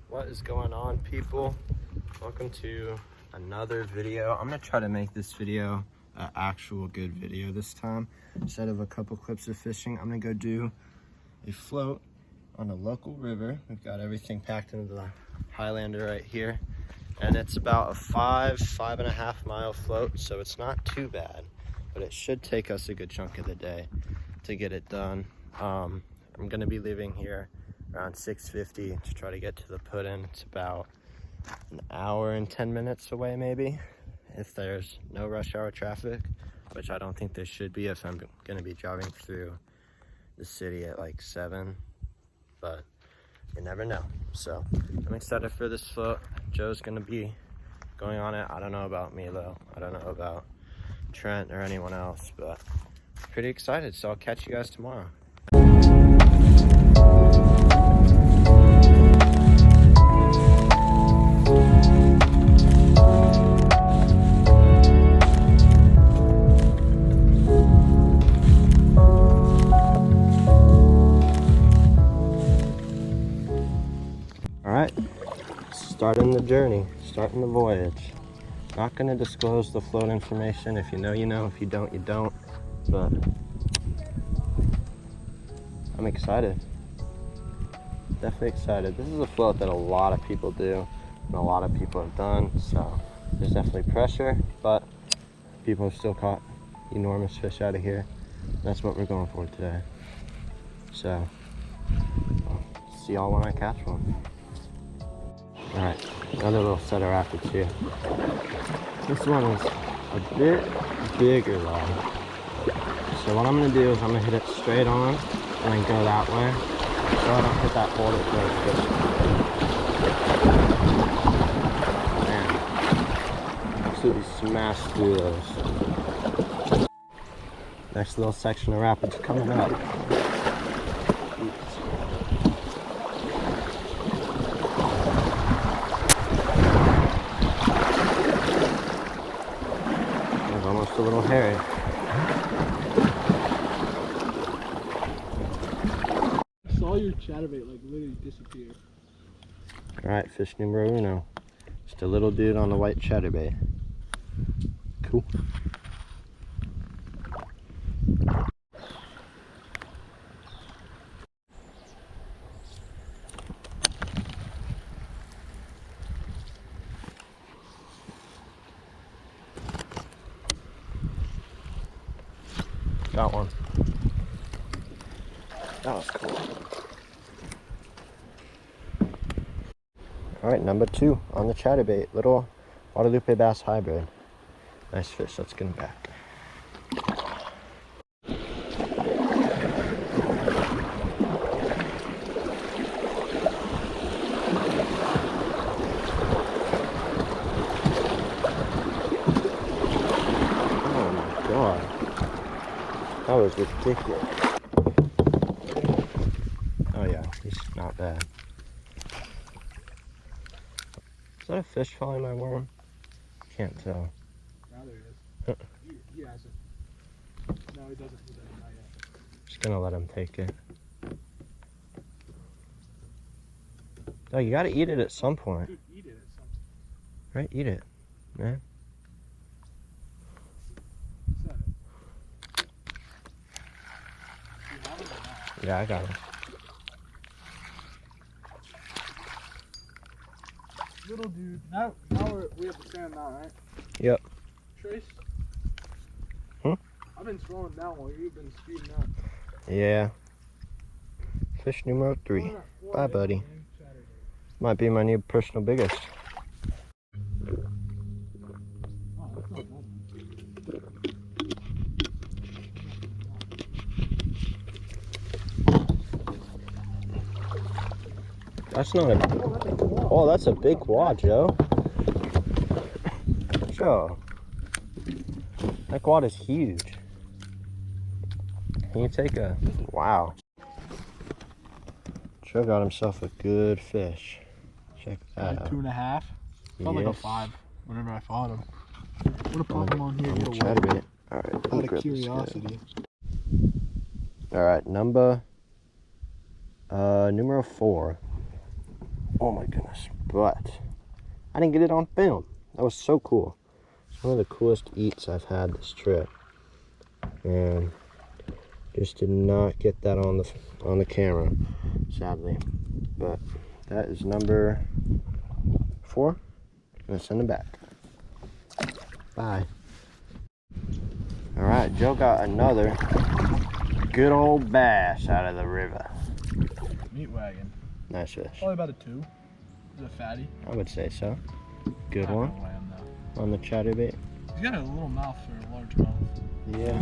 What is going on, people? Welcome to another video. I'm gonna try to make this video an actual good video this time. Instead of a couple clips of fishing, I'm gonna go do a float on a local river. We've got everything packed into the Highlander right here, and it's about a 5.5 mile float, so it's not too bad, but it should take us a good chunk of the day to get it done. I'm gonna be leaving here around 6:50 to try to get to the put-in. It's about an hour and 10 minutes away, maybe, if there's no rush hour traffic, which I don't think there should be if I'm gonna be driving through the city at like 7, but you never know. So I'm excited for this float. Joe's gonna be going on it. I don't know about me though. I don't know about Trent or anyone else, but pretty excited. So I'll catch you guys tomorrow. All right, starting the journey, starting the voyage. Not gonna disclose the float information. If you know, you know. If you don't, you don't. But I'm excited. Definitely excited. This is a float that a lot of people do and a lot of people have done. So there's definitely pressure, but people have still caught enormous fish out of here. That's what we're going for today. So I'll see y'all when I catch one. All right, another little set of rapids here. This one is a bit bigger though. So what I'm gonna do is I'm gonna hit it straight on and then go that way, so I don't hit that hole that throws fish. Man, absolutely smash through those. Next little section of rapids coming up. Almost a little hairy. I saw your chatterbait like literally disappear. Alright, fish numero uno. Just a little dude on the white chatterbait. Cool. Got one. That was cool. Alright, number 2 on the chatterbait. Little Guadalupe bass hybrid. Nice fish. Let's get him back. Oh my god. That was ridiculous. Oh yeah, he's not bad. Is that a fish following my worm? Can't tell. Now there is. He hasn't. No, he doesn't. He doesn't. Not yet. Just gonna let him take it. Oh, you gotta eat it at some point. Dude, eat it at some point. Right? Eat it, man. Is that it? Do you have it or not? Yeah, I got him. Little dude. Now we have to stand now, right? Yep. Trace? Hmm? I've been slowing down while you've been speeding up. Yeah. Fish numero 3. Bye, buddy. Might be my new personal biggest. Oh, that's not bad. That's not a... Oh, that's a big quad, Joe. Joe. That quad is huge. Can you take a... Wow. Joe got himself a good fish. Check that out. 2.5. Felt like a 5 whenever I fought him. I'm gonna pop him on here and get a chatterbait. Alright, out of curiosity. Alright, numero 4. Oh my goodness. But I didn't get it on film. That was so cool. It's one of the coolest eats I've had this trip. And just did not get that on the camera, sadly. But that is number 4. I'm gonna send it back. Bye. All right, Joe got another good old bass out of the river. Meat wagon. Nice fish. Probably about a 2. Is it a fatty? I would say so. Good Not one gonna weigh him, though. on the chatterbait. He's got a little mouth for a large mouth. Yeah.